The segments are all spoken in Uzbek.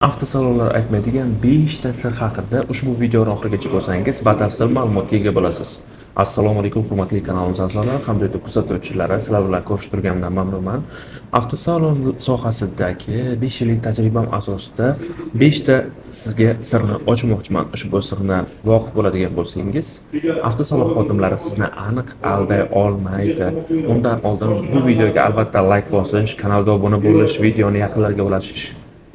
Avtosalonlar aytmaydigan 5 ta sir haqida ushbu videoni oxirigacha ko'rsangiz batafsil ma'lumotga ega bo'lasiz. Assalomu alaykum hurmatli kanalimiz a'zolari hamda YouTube kuzatuvchilari, sizlar bilan ko'rishib turganimdan mamnunman. Avtosalon sohasidagi 5 yillik tajribam asosida 5 ta sizga sirni ochmoqchiman. Ushbu sirni voqif bo'ladigan bo'lsangiz, avtosalon xodimlari sizni aniq alday olmaydi. Undan oldin bu videoga albatta like bosish, kanalga obuna bo'lish, videoni yaqinlarga ulashish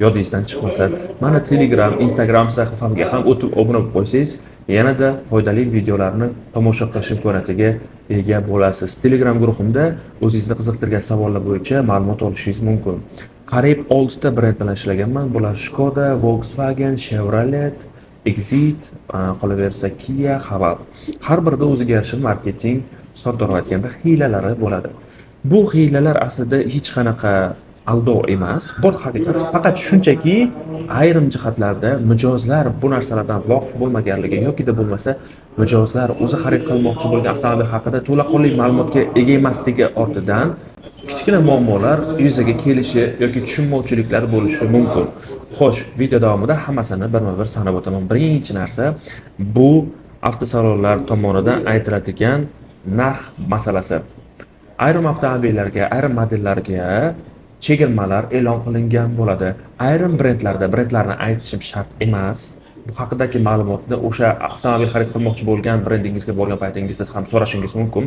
yodingizdan chiqmasa, mana Telegram, Instagram sahifamga ham o'tib obuna bo'lib qo'ysangiz, yanada foydali videolarni tomosha qilish imkoniyatiga ega bo'lasiz. Telegram guruhimda o'zingizni qiziqtirgan savollar bo'yicha ma'lumot olishingiz mumkin. Qariyb 6 ta brend bilan ishlaganman. Bular Skoda, Volkswagen, Chevrolet, Exit, qolaversa Kia, Haval. Har birida o'ziga yarasha marketing, soddaroq aytganda, hiylalari bo'ladi. Bu hiylalar aslida hech qanaqa aldov emas, bu haqiqat faqat shunchaki ayrim jihatlarda mijozlar bu narsalardan voqif bo'lmaganligi yoki bo'lmasa mijozlar o'zi xarid qilmoqchi bo'lgan avtomobil haqida to'laqonli ma'lumotga ega emasligi ortidan kichkina muammolar yuzaga kelishi yoki tushunmovchiliklar bo'lishi mumkin. Xo'sh, video davomida hammasini birma-bir sanab o'taman. Birinchi narsa bu avtosalonlar tomonidan aytiladigan narx masalasi. Ayrim avtomobillarga, ayrim modellarga chegirmalar e'lon qilingan bo'ladi. Ayrim brendlarni aytishim shart emas. Bu haqidagi ma'lumotni o'sha avtomobil xarid qilmoqchi bo'lgan brendingizga borgan paytingizda ham so'rashingiz mumkin.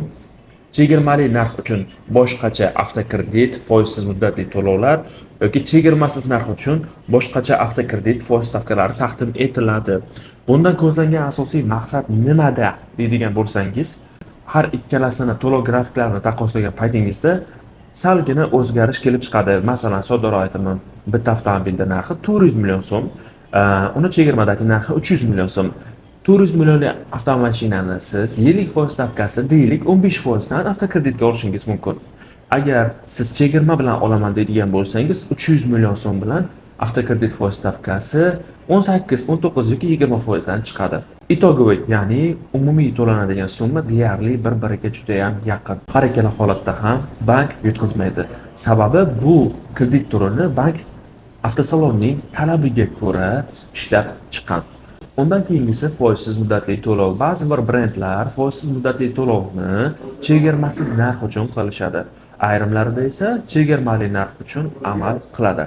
Chegirmali narx uchun boshqacha avtokredit, foizsiz muddatli to'lovlar yoki chegirmasiz narx uchun boshqacha avtokredit foiz stavkalari taqdim etiladi. Bundan ko'zlangan asosiy maqsad nimada deydigan bo'lsangiz, har ikkalasini to'lov grafiklarini taqqoslagan paytingizda salgina o'zgarish kelib chiqadi. Masalan, soddaroq aytaman, bitta avtomobilda narxi 400 million so'm, uni chegirmadagi narxi 300 million so'm. 400 millionli avtomashinani siz yillik foiz stavkasi deylik 15% dan avtokreditga olishingiz mumkin. Agar siz chegirma bilan olaman deydigan bo'lsangiz, 300 million so'm bilan avtokredit foiz stavkasi 18, 19 yoki 20% dan chiqadi. Itogoviy, ya'ni umumiy to'lanadigan summa deyarli bir-biriga juda ham yaqin. Har ikkala holatda ham bank yutqizmaydi. Sababi bu kredit turini bank avtosalonning talabiga ko'ra ishlab chiqqan. Undan keyingisi foizsiz muddatli to'lov. Ba'zi bir brendlar foizsiz muddatli to'lovni chegirmasiz narx uchun qilishadi. Ayrimlarida esa chegirmali narx uchun amal qiladi.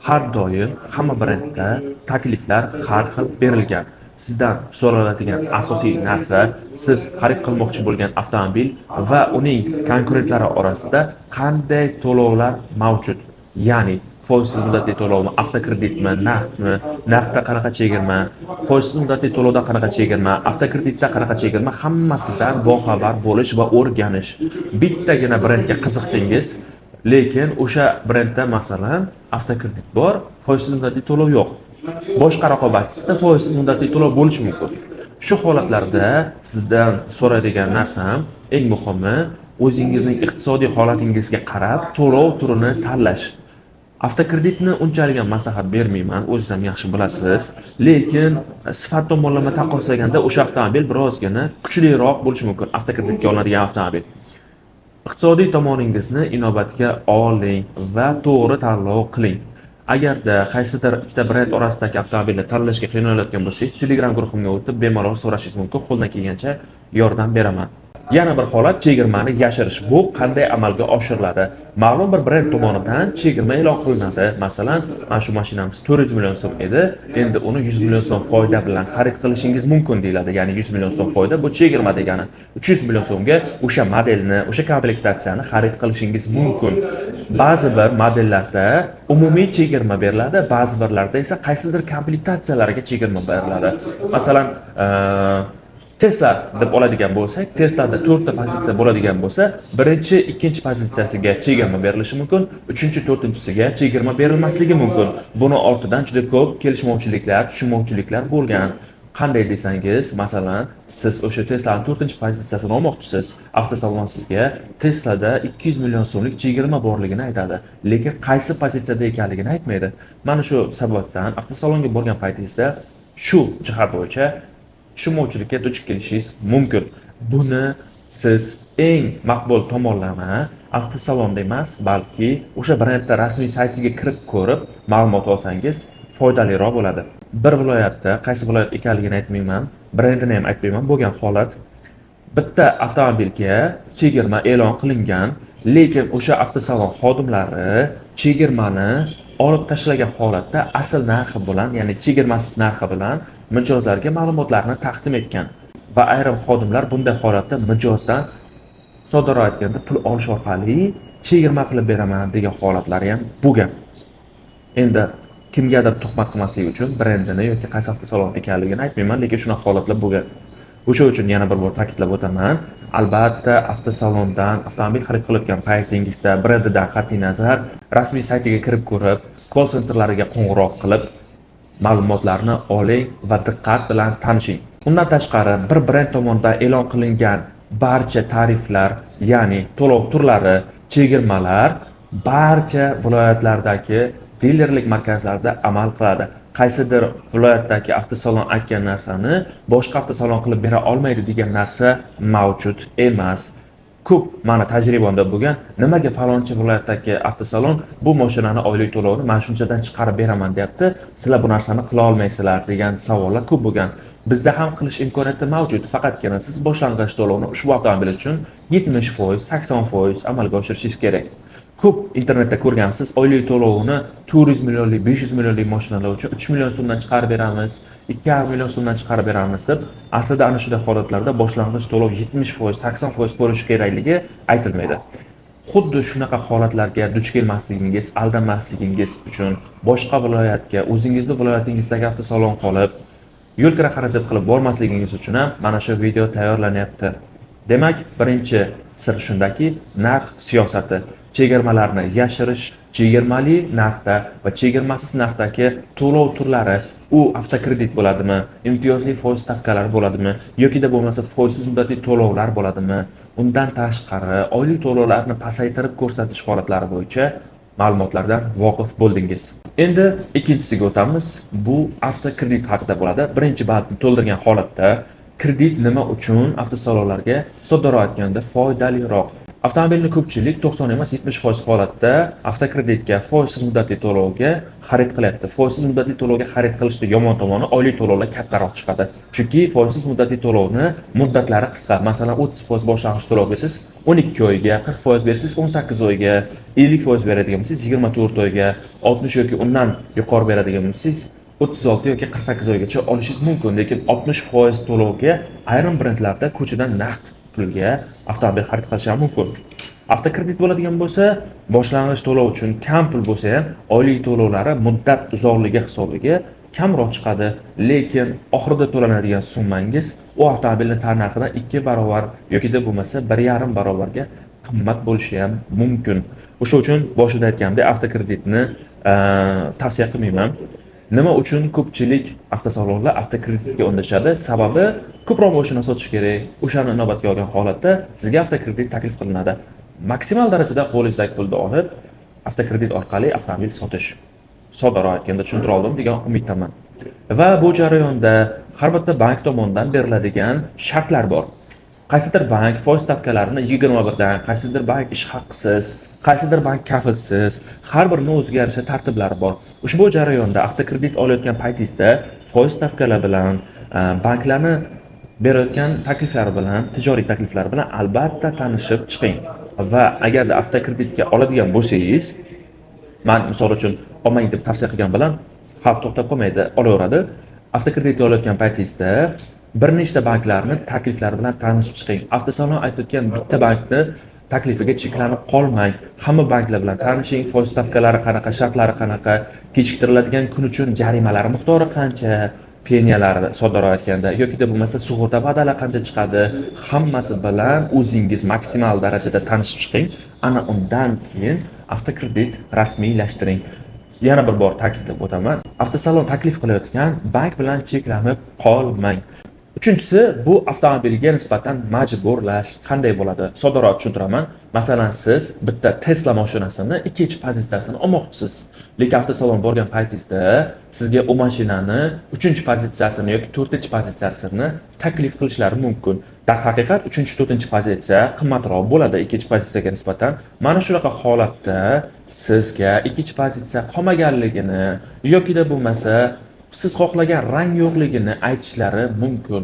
Har doim hamma brendda takliflar har xil berilgan. Sizdan so'raladigan asosiy narsa siz xarid qilmoqchi bo'lgan avtomobil va uning konkurentlari orasida qanday to'lovlar mavjud. Ya'ni foizsiz muddatli to'lovmi, avtokreditmi, naqdmi, naqdda qanaqa chegirma, foizsiz muddatli to'lovda qanaqa chegirma, avtokreditda qanaqa chegirma, hammasidan boxabar bo'lish va o'rganish. Bittagina brendga qiziqdingiz, lekin o'sha brendda masalan avtokredit bor, foizsiz muddatli to'lov yo'q. Boshqa raqobatchida foizsiz muddatli to'lov bo'lishi mumkin. Shu holatlarda sizdan so'raydigan narsam eng muhimi o'zingizning iqtisodiy holatingizga qarab to'lov turini tanlash. Avtokreditni unchalik ham maslahat bermayman, o'zingiz ham yaxshi bilasiz, lekin sifat tomonlama taqqoslaganda o'sha avtomobil birozgina kuchliroq bo'lishi mumkin avtokreditga olinadigan avtomobil. Iqtisodiy tomoningizni inobatga oling va to'g'ri tanlov qiling. Agarda qaysidir ikkita brend orasidagi avtomobilni tanlashga qiynalayotgan bo'lsangiz, Telegram guruhimga o'tib bemalol so'rashingiz mumkin. Qo'ldan kelgancha yordam beraman. Yana bir holat chegirmani yashirish. Bu qanday amalga oshiriladi? Ma'lum bir brend tomonidan chegirma e'lon qilinadi. Masalan, mana shu mashinamiz 400 million so'm edi, endi uni 100 million so'm foyda bilan xarid qilishingiz mumkin deyiladi. Ya'ni 100 million so'm foyda bu chegirma degani. 300 million so'mga o'sha modelni, o'sha komplektatsiyani xarid qilishingiz mumkin. Ba'zi bir modellarda umumiy chegirma beriladi, ba'zi birlarda esa qaysidir komplektatsiyalarga chegirma beriladi. Masalan, Tesla deb oladigan bo'lsak, Teslada 4 ta pozitsiya bo'ladigan bo'lsa, birinchi, ikkinchi pozitsiyasiga chegirma berilishi mumkin, uchinchi, to'rtinchisiga chegirma berilmasligi mumkin. Buni ortidan juda ko'p kelishmovchiliklar, tushunmovchiliklar bo'lgan. Qanday desangiz, masalan, siz o'sha Tesla'ning 4-pozitsiyasini olmoqchisiz. Avtosalon sizga Tesla'da 200 million so'mlik chegirma borligini aytadi, lekin qaysi pozitsiyada ekanligini aytmaydi. Mana shu sababdan avtosalonga borgan paytingizda shu jihat bo'yicha tushunmovchilikka duch kelishingiz mumkin. Buni siz eng maqbul tomonlama avtosalonda emas, balki o'sha brendning rasmiy saytiga kirib ko'rib ma'lumot olsangiz foydaliroq bo'ladi. Bir viloyatda, qaysi viloyat ekanligini aytmayman, brendini ham aytmayman, bo'lgan holat bitta avtomobilga chegirma e'lon qilingan, lekin o'sha avtosalon xodimlari chegirmani olib tashlagan holatda asl narxi bilan, ya'ni chegirmasiz narxi bilan mijozlarga ma'lumotlarni taqdim etgan va ayrim xodimlar bunday holatda mijozdan soddaroq aytganda pul olish orqali chegirma qilib beraman degan holatlari ham bo'lgan. Endi kimgadir tuhmat qilmaslik uchun brendini yoki qaysi avtosalon ekanligini aytmayman, lekin shunaqa holatlar bo'lgan. O'sha uchun yana bir bor ta'kidlab o'taman. Albatta, avtosalondan avtomobil xarid qilayotgan paytingizda brendidan qat'iy nazar rasmiy saytiga kirib ko'rib, call centerlariga qo'ng'iroq qilib ma'lumotlarni oling va diqqat bilan tanishing. Undan tashqari, bir brend tomonidan e'lon qilingan barcha tariflar, ya'ni to'lov turlari, chegirmalar barcha viloyatlardagi dilerlik markazlarida amal qiladi. Qaysidir viloyatdagi avtosalon aytgan narsani boshqa avtosalon qilib bera olmaydi degan narsa mavjud emas. Ko'p mana tajribamda bo'lgan, nimaga falonchi viloyatdagi avtosalon bu mashinani oylik to'lovini mana shunchadan chiqarib beraman deyapti, sizlar bu narsani qila olmaysizlar degan savollar ko'p bo'lgan. Bizda ham qilish imkoniyati mavjud, faqatgina siz boshlang'ich to'lovni ushbu avtomobil uchun 70%, 80% amalga oshirishingiz kerak. Ko'p internetda ko'rgansiz, oylik to'lovini 400 millionlik, 500 millionlik mashinalar uchun 3 million so'mdan chiqarib beramiz, 2,5 million so'mdan chiqarib beramiz deb, aslida ana shunday holatlarda boshlang'ich to'lov 70%, 80% bo'lishi kerakligi aytilmaydi. Xuddi shunaqa holatlarga duch kelmasligingiz, aldanmasligingiz uchun boshqa viloyatga, o'zingizning viloyatingizdagi avtosalon qolib, yo'l kira xarajat qilib bormasligingiz uchun ham mana shu video tayyorlanyapti. Demak, birinchi sir shundaki, narx siyosati. Chegirmalarni yashirish, chegirmali narxda va chegirmasiz narxdagi to'lov turlari, u avtokredit bo'ladimi, imtiyozli foiz stavkalari bo'ladimi, yoki bo'lmasa foizsiz muddatli to'lovlar bo'ladimi? Undan tashqari, oylik to'lovlarni pasaytirib ko'rsatish holatlari bo'yicha ma'lumotlardan voqif bo'ldingiz. Endi ikkinchisiga o'tamiz. Bu avtokredit haqida bo'ladi. Birinchi bandni to'ldirgan holatda kredit nima uchun avtosalonlarga soddaroq aytganda foydaliroq? Avtomobilni ko'pchilik 90 emas 70% holatda avtokreditga, foizsiz muddatli to'lovga xarid qilyapti. Foizsiz muddatli to'lovga xarid qilishning yomon tomoni oylik to'lovlar kattaroq chiqadi. Chunki foizsiz muddatli to'lovni muddatlari qisqa. Masalan, 30% boshlang'ich to'lov bersiz 12 oyga, 40% bersiz 18 oyga, 50% beradigan bo'lsangiz 24 oyga, 60 yoki undan yuqori beradigan bo'lsangiz 36 yoki 48 oygacha olishingiz mumkin. Lekin 60% to'lovga ayrim brendlarda ko'chadan naqd pulga avtomobil xarid qilish ham mumkin. Avtokredit bo'ladigan bo'lsa, boshlang'ich to'lov uchun kam pul bo'lsa ham, oylik to'lovlari muddat uzoqligi hisobiga kamroq chiqadi, lekin oxirida to'lanadigan summangiz u avtomobilning tannarxidan 2 barobar yoki bo'lmasa 1,5 barobarga qimmat bo'lishi ham mumkin. O'sha uchun boshida aytganimdek avtokreditni tavsiya qilmayman. Nima uchun ko'pchilik avtosalonlar avtokreditga yondashadi? Sababi ko'proq mashina sotish kerak. O'shani inobatga olgan holatda sizga avtokredit taklif qilinadi. Maksimal darajada qo'lingizdagi pulni olib, avtokredit orqali avtomobil sotish. Soddaroq aytganda tushuntira oldim degan umiddaman. Va bu jarayonda har bitta bank tomonidan beriladigan shartlar bor. Qaysidir bank foiz stavkalarini 21 dan, qaysidir bank ish haqqisiz, qaysidir bank kafilsiz, har birining o'ziga yarasha tartiblari bor. Ushbu jarayonda avtokredit olayotgan paytingizda foiz stavkalari bilan, banklarni berayotgan takliflari bilan, tijoriy takliflari bilan albatta tanishib chiqing. Va agarda avtokreditga oladigan bo'lsangiz, men misol uchun olmang deb tavsiya qilgan bilan xalq to'xtab qolmaydi, olaveradi. Avtokredit olayotgan paytingizda bir nechta banklarni takliflari bilan tanishib chiqing. Avtosalon aytayotgan bitta bankni taklifiga cheklanib qolmang. Hamma banklar bilan tanishing, foiz stavkalari qanaqa, shartlari qanaqa, kechiktiriladigan kun uchun jarimalari miqdori qancha, peniyalari soddaroq aytganda yoki bo'lmasa sug'urta badali qancha chiqadi, hammasi bilan o'zingiz maksimal darajada tanishib chiqing. Ana undan keyin avtokredit rasmiylashtiring. Yana bir bor ta'kidlab o'taman. Avtosalon taklif qilayotgan bank bilan cheklanib qolmang. Uchinchisi, bu avtomobilga nisbatan majburlash qanday bo'ladi? Soddaroq tushuntiraman. Masalan, siz bitta Tesla mashinasini ikkinchi pozitsiyasini olmoqchisiz. Lekin avtosalon borgan paytingizda sizga u mashinani 3-pozitsiyasini yoki 4-pozitsiyasini taklif qilishlari mumkin. Darhaqiqat 3-4 pozitsiya qimmatroq bo'ladi ikkinchi pozitsiyaga nisbatan. Mana shunaqa holatda sizga ikkinchi pozitsiya qolmaganligini yoki bo'lmasa siz xohlagan rang yo'qligini aytishlari mumkin.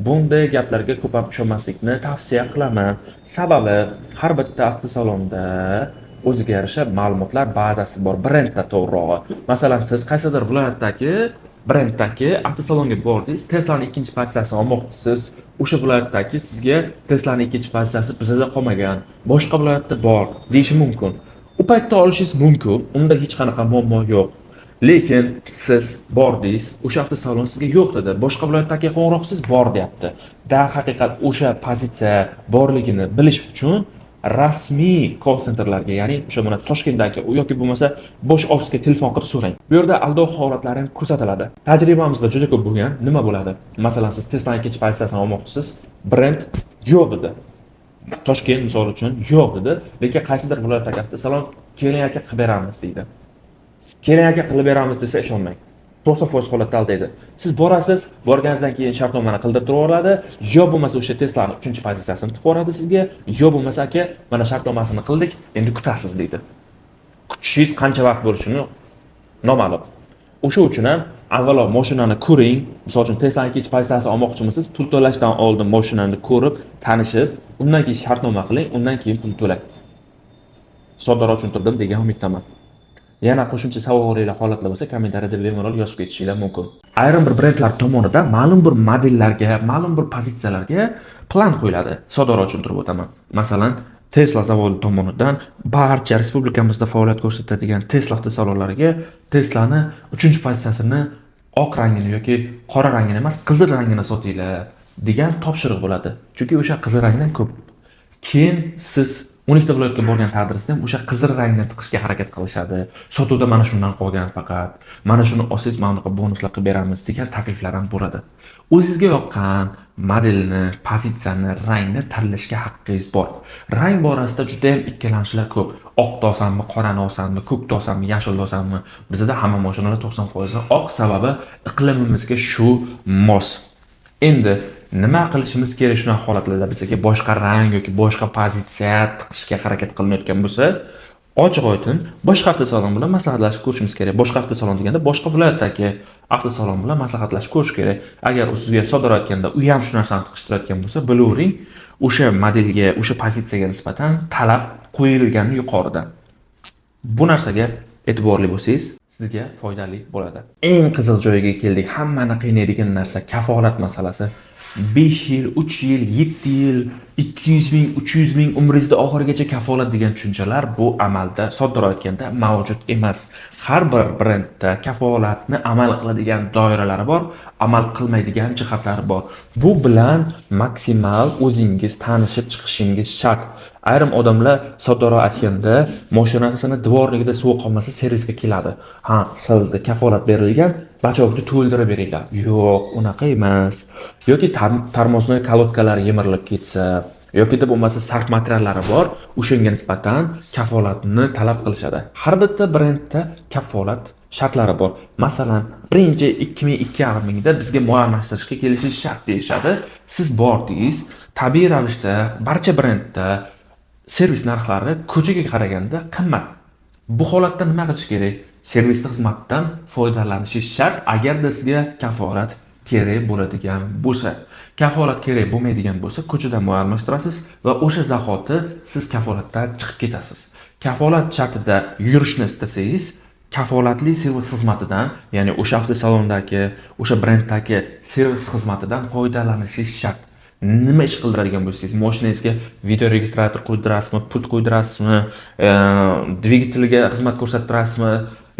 Bunday gaplarga ko'p ham ishonmaslikni tavsiya qilaman. Sababi har bitta avtosalonda o'ziga yarasha ma'lumotlar bazasi bor, brendda to'g'rirog'i. Masalan, siz qaysidir viloyatdagi brenddagi avtosalonga bordingiz, Tesla'ning ikkinchi pozitsiyasini olmoqchisiz. O'sha viloyatdagi sizga Tesla'ning ikkinchi pozitsiyasi bizda qolmagan, boshqa viloyatda bor deyishi mumkin. U paytda olishingiz mumkin, unda hech qanaqa muammo yo'q. Lekin siz bordingiz, o'sha avtosalon sizga yo'q dedi. Boshqa viloyatdagi qo'ng'iroqsiz bor deyapti. Darhaqiqat o'sha pozitsiya borligini bilish uchun rasmiy call centerlarga, ya'ni o'sha mana Toshkentdagi yoki bo'lmasa bosh ofisga telefon qilib so'rang. Bu yerda aldov holatlari ko'rsatiladi. Tajribamizda juda ko'p bo'lgan. Nima bo'ladi? Masalan, siz Tesla ikkinchi pozitsiyasini olmoqchisiz, brend yo'q dedi. Toshkent misol uchun yo'q dedi, lekin qaysidir viloyatdagi avtosalon keling aka qilib beramiz deydi. Keling aka qilib beramiz desa ishonmang. 90% holatda aldaydi. Siz borasiz, borganingizdan keyin shartnomani qildirib turaveradi, yo bo'lmasa o'sha Tesla'ning 3-pozitsiyasini tutib yuboradi sizga, yo bo'lmasa aka, mana shartnomasini qildik, endi kutasiz deydi. Kutishingiz qancha vaqt bo'lishini noma'lum. O'sha uchun ham avvalo mashinani ko'ring. Misol uchun Tesla'ning 2-pozitsiyasini olmoqchimisiz? Pul to'lashdan oldin mashinani ko'rib, tanishib, undan keyin shartnoma qiling, undan keyin pul to'lang. Soddaroq tushuntirdim degan umiddaman. Yana qo'shimcha savollar holatlar bo'lsa, kommentariyada bemalol yozib ketishingiz mumkin. Ayrim bir brendlar tomonidan ma'lum bir modellarga, ma'lum bir pozitsiyalarga plan qo'yiladi. Soddaroq tushuntirib o'taman. Masalan, Tesla zavodi tomonidan barcha respublikamizda faoliyat ko'rsatadigan Tesla avtosalonlariga Tesla'ni 3-pozitsiyasini oq rangini yoki qora rangini emas, qizil rangini sotinglar degan topshiriq bo'ladi. Chunki o'sha qizil rangdan ko'p. Keyin siz 12 viloyatga borgan taqdiringizda o'sha qizil rangni tiqishga harakat qilishadi. Sotuvda mana shundan qolgan faqat. Mana shuni olsangiz mana bunaqa bonuslar qilib beramiz degan takliflar ham bo'ladi. O'zingizga yoqqan modelni, pozitsiyani, rangni tanlashga haqqingiz bor. Rang borasida juda ham ikkilanishlar ko'p. Oqni olsammi, qorani olsammi, ko'kni olsammi, yashilni olsammi? Bizda hamma mashinalar 90% oq, sababi iqlimimizga shu mos. Endi nima qilishimiz kerak shunaqa holatlarda bizga boshqa rang yoki boshqa pozitsiya tiqishga harakat qilinayotgan bo'lsa, ochiq-oydin boshqa avtosalon bilan maslahatlashib ko'rishimiz kerak. Boshqa avtosalon deganda boshqa viloyatdagi avtosalon bilan maslahatlashib ko'rish kerak. Agar u sizga sodir etganda u ham shu narsani tiqishtirayotgan bo'lsa, bilavering, o'sha modelga, o'sha pozitsiyaga nisbatan talab qo'yilgani yuqoridan. Bu narsaga e'tiborli bo'lsangiz, sizga foydali bo'ladi. Eng qiziq joyiga keldik. Hammani qiynaydigan narsa kafolat masalasi. 5 yil, 3 yil, 7 yil, 200 ming, 300 ming umringizda oxirigacha kafolat degan tushunchalar bu amalda soddaroq aytganda mavjud emas. Har bir brendda kafolatni amal qiladigan doiralari bor, amal qilmaydigan jihatlari bor. Bu bilan maksimal o'zingiz tanishib chiqishingiz shart. Ayrim odamlar soddaroq aytganda mashinasini dvorligida suv qolmasa servisga keladi. Ha, sizga kafolat berilgan, bachokni to'ldirib beringlar. Yo'q, unaqa emas. Yoki tarmosning kolodkalari yemirilib ketsa, yoki bo'lmasa sarf materiallari bor, o'shanga nisbatan kafolatni talab qilishadi. Har bitta brendda kafolat shartlari bor. Masalan, birinchi 2002 mingda bizga muayyonlashtirishga kelishingiz shart deyishadi. Siz bordingiz, tabiiy ravishda barcha brendda servis narxlari ko'chaga qaraganda qimmat. Bu holatda nima qilish kerak? Servis xizmatdan foydalanishingiz shart agarda sizga kafolat kerak bo'ladigan bo'lsa. Kafolat kerak bo'lmaydigan bo'lsa, ko'chadan muayyonlashtirasiz va o'sha zahoti siz kafolatdan chiqib ketasiz. Kafolat shartida yurishni istasangiz, kafolatli servis xizmatidan, ya'ni o'sha avtosalondagi, o'sha brenddagi servis xizmatidan foydalanishingiz shart. Nima ish qildiradigan bo'lsangiz, mashinangizga video registrator qo'ydirasizmi, pult qo'ydirasizmi, dvigatelga xizmat ko'rsattirasizmi,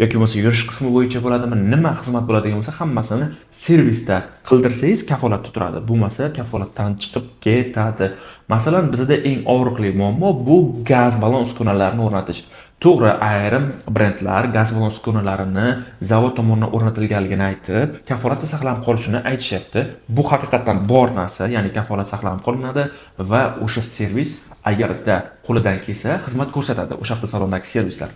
yoki bo'lmasa yurish qismi bo'yicha bo'ladimi, nima xizmat bo'ladigan bo'lsa, hammasini servisda qildirsangiz kafolat turadi. Bo'lmasa kafolatdan chiqib ketadi. Masalan, bizda eng og'riqli muammo bu gaz balon uskunalarini o'rnatish. To'g'ri, ayrim brendlar gaz balon uskunalarini zavod tomonidan o'rnatilganligini aytib, kafolatda saqlanib qolishini aytishyapti. Bu haqiqatan bor narsa, ya'ni kafolat saqlanib qolinadi va o'sha servis agarda qo'lidan kelsa, xizmat ko'rsatadi o'sha avtosalondagi servislar.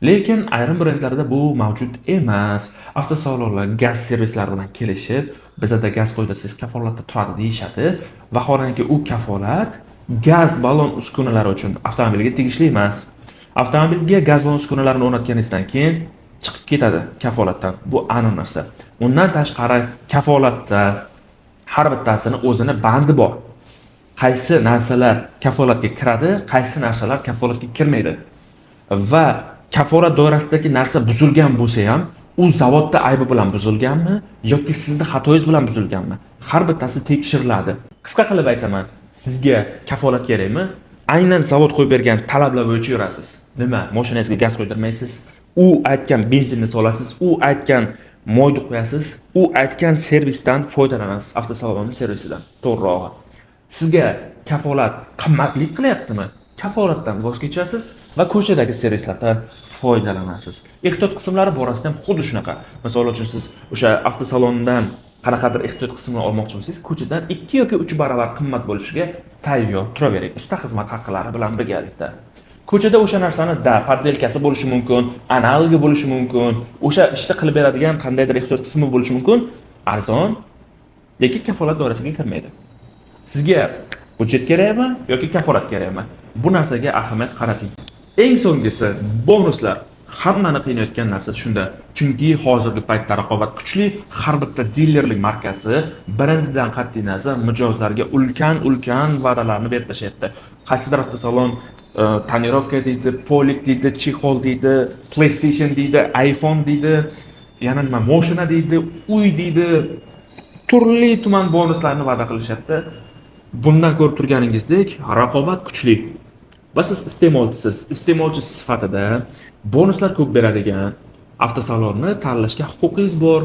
Lekin ayrim brendlarda bu mavjud emas. Avtosalonlar gaz servislari bilan kelishib, bizda gaz quyida siz kafolatda turadi deyishadi. Vaholanki u kafolat gaz balon uskunalari uchun avtomobilga tegishli emas. Avtomobilga gaz balon uskunalarini o'rnatganingizdan keyin chiqib ketadi kafolatdan. Bu aniq narsa. Undan tashqari kafolatda har bittasini o'zini bandi bor. Qaysi narsalar kafolatga kiradi, qaysi narsalar kafolatga kirmaydi. Va kafolat doirasidagi narsa buzilgan bo'lsa ham, u zavodda aybi bilan buzilganmi yoki sizning xatoyingiz bilan buzilganmi? Har bittasi tekshiriladi. Qisqa qilib aytaman, sizga kafolat kerakmi? Aynan zavod qo'yib bergan talablar bo'yicha yurasiz. Nima? Mashinangizga gaz quydirmaysiz, u aytgan benzinni solasiz, u aytgan moyni qo'yasiz, u aytgan servisdan foydalanasiz, avtosalonning servisidan. To'g'rirog'i. Sizga kafolat qimmatlik qilyaptimi? Kafolatdan voz kechasiz va ko'chadagi servislardan foydalanasiz. Ehtiyot qismlari borasida ham xuddi shunaqa. Misol uchun siz o'sha avtosalondan qanaqadir ehtiyot qismini olmoqchi bo'lsangiz, ko'chadan 2 yoki 3 barobar qimmat bo'lishiga tayyor turavering. Usta xizmat haqqilari bilan birgalikda. Ko'chada o'sha narsani poddelkasi bo'lishi mumkin, analogi bo'lishi mumkin, o'sha ishda qilib beradigan qandaydir ehtiyot qismi bo'lishi mumkin, arzon, lekin kafolat doirasiga kirmaydi. Sizga budjet kerakmi yoki kafolat kerakmi? Bu narsaga ahamiyat qarating. Eng so'nggisi bonuslar. Hammani qiynayotgan narsa shunda. Chunki hozirgi paytda raqobat kuchli, har bitta dilerlik markasi brendidan qat'iy nazar mijozlarga ulkan va'dalarni berib tashlayapti. Qaysidir avtosalon tonirovka deydi, polik deydi, chexol deydi, PlayStation deydi, iPhone deydi, yana nima, mashina deydi, uy deydi, turli tuman bonuslarni va'da qilishyapti. Bundan ko'rib turganingizdek, raqobat kuchli. Va siz iste'molchi sifatida bonuslar ko'p beradigan avtosalonni tanlashga huquqingiz bor.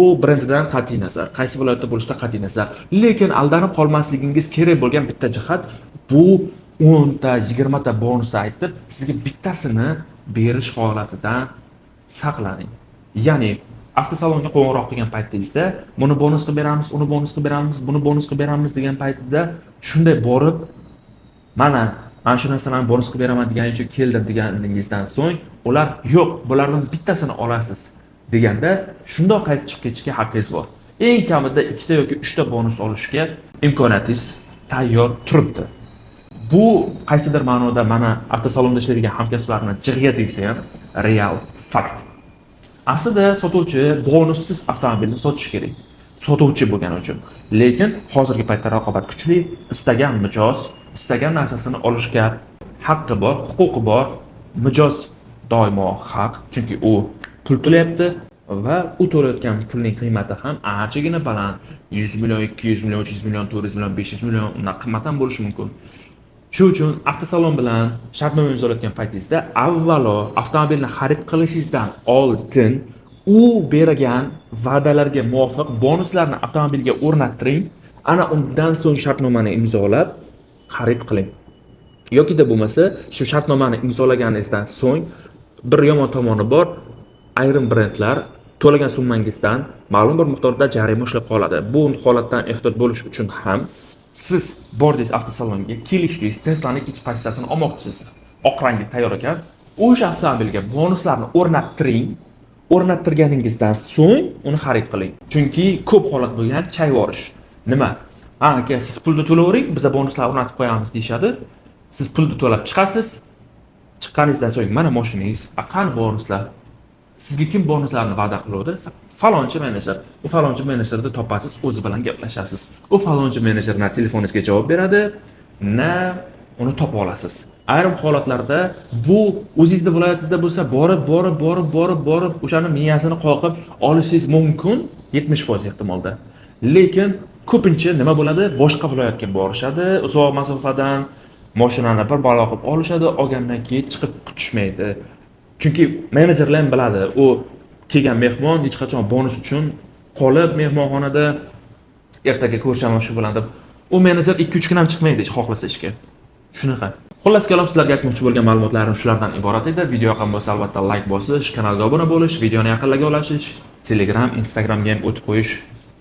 U brendidan qat'iy nazar, qaysi viloyatda bo'lishidan qat'iy nazar. Lekin aldanib qolmasligingiz kerak bo'lgan bitta jihat bu 10 ta, 20 ta bonus aytib, sizga bittasini berish holatidan saqlaning. Ya'ni avtosalonga qo'ng'iroq qilgan paytingizda buni bonus qilib beramiz, uni bonus qilib beramiz, buni bonus qilib beramiz degan paytida shunday borib, mana shu narsalarni bonus qilib beraman deganing uchun keldim deganingizdan so'ng ular yo'q, bulardan bittasini olasiz deganda shundoq qaytib chiqib ketishga haqqingiz bor. Eng kamida 2 ta yoki 3 ta bonus olishga imkoniyatingiz tayyor turibdi. Bu qaysidir ma'noda mana avtosalonda ishlaydigan hamkasblarni jig'iga tegsa ham real fakt. Aslida sotuvchi bonussiz avtomobilni sotish kerak. Sotuvchi bo'lgani uchun. Lekin hozirgi paytda raqobat kuchli, istagan mijoz istagan narsasini olishga haqqi bor, huquqi bor. Mijoz doimo haq, chunki u pul to'layapti va u to'layotgan pulning qiymati ham anchagina baland. 100 million, 200 million, 300 million, 400 million, 500 million undan qimmat ham bo'lishi mumkin. Shu uchun avtosalon bilan shartnoma imzolayotgan paytingizda avvalo avtomobilni xarid qilishingizdan oldin u bergan va'dalarga muvofiq bonuslarni avtomobilga o'rnattiring. Ana undan so'ng shartnomani imzolab xarid qiling. Yokida bo'lmasa, shu shartnomani imzolaganingizdan so'ng bir yomon tomoni bor. Ayrim brendlar to'lagan summangizdan ma'lum bir miqdorda jarima ushlab qoladi. Bu holatdan ehtiyot bo'lish uchun ham siz bordingiz avtosalonga, kelishdingiz, Tesla'ning ikkinchi pozitsiyasini olmoqchisiz. Oq rangi tayyor ekan. O'sha avtomobilga bonuslarni o'rnattiring. O'rnattirganingizdan so'ng uni xarid qiling. Chunki ko'p holat bo'lgan chayvorish. Nima? Aka, siz pulni to'layvering, biz bonuslar o'rnatib qo'yamiz deyshadi. Siz pulni to'lab chiqasiz. Chiqqaningizdan so'ng mana mashinangiz, qani bonuslar? Sizga kim bonuslarni va'da qiladi? Falonchi menejer. U falonchi menejerni topasiz, o'zi bilan gaplashasiz. U falonchi menejer na telefoningizga javob beradi, na uni topa olasiz. Ayrim holatlarda bu o'zingizning viloyatingizda bo'lsa, borib o'shani miyasini qoqib olishingiz mumkin 70% ehtimolda. Lekin ko'pincha nima bo'ladi? Boshqa viloyatga borishadi, uzoq masofadan mashinani bir balo qilib olishadi, olgandan keyin chiqib kutishmaydi. Chunki menejerlar ham biladi, u kelgan mehmon hech qachon bonus uchun qolib mehmonxonada ertaga ko'rishaman shu bilan deb. U menejer 2-3 kun ham chiqmaydi xohlasa ishga. Shunaqa. Xullas kalom, sizlarga aytmoqchi bo'lgan ma'lumotlarim shulardan iborat edi. Video yoqqan bo'lsa albatta like bosish, kanalga obuna bo'lish, videoni yaqinlarga ulashish, Telegram, Instagramga ham o'tib qo'yish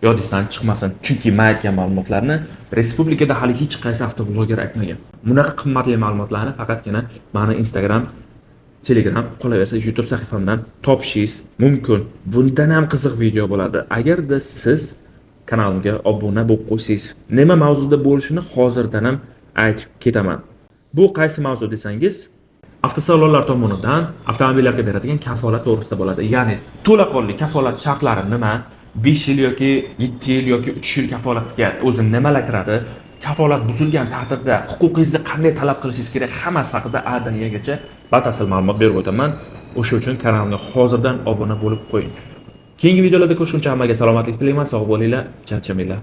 yodingizdan chiqmasin. Chunki men aytgan ma'lumotlarni respublikada hali hech qaysi avtobloger aytmagan. Bunaqa qimmatli ma'lumotlarni faqatgina meni Instagram, Telegram, qolaversa YouTube sahifamdan topishingiz mumkin. Bundan ham qiziq video bo'ladi. Agarda siz kanalimga obuna bo'lib qo'ysangiz, nima mavzuda bo'lishini hozirdan ham aytib ketaman. Bu qaysi mavzu desangiz, avtosalonlar tomonidan avtomobillarga beradigan kafolat to'g'risida bo'ladi. Ya'ni to'laqonli kafolat shartlari nima? 5 yil yoki 7 yil yoki 3 yil kafolatga o'zi nimalar kiradi? Kafolat buzilgan taqdirda huquqingizni qanday talab qilishingiz kerak? Hammasi haqida A-dan Y-gacha batafsil ma'lumot berib o'taman. O'sha uchun kanalimga hozirdan obuna bo'lib qo'ying. Keyingi videolarda ko'rishguncha hammaga salomatlik tilayman. Sog' bo'linglar, charchamanglar.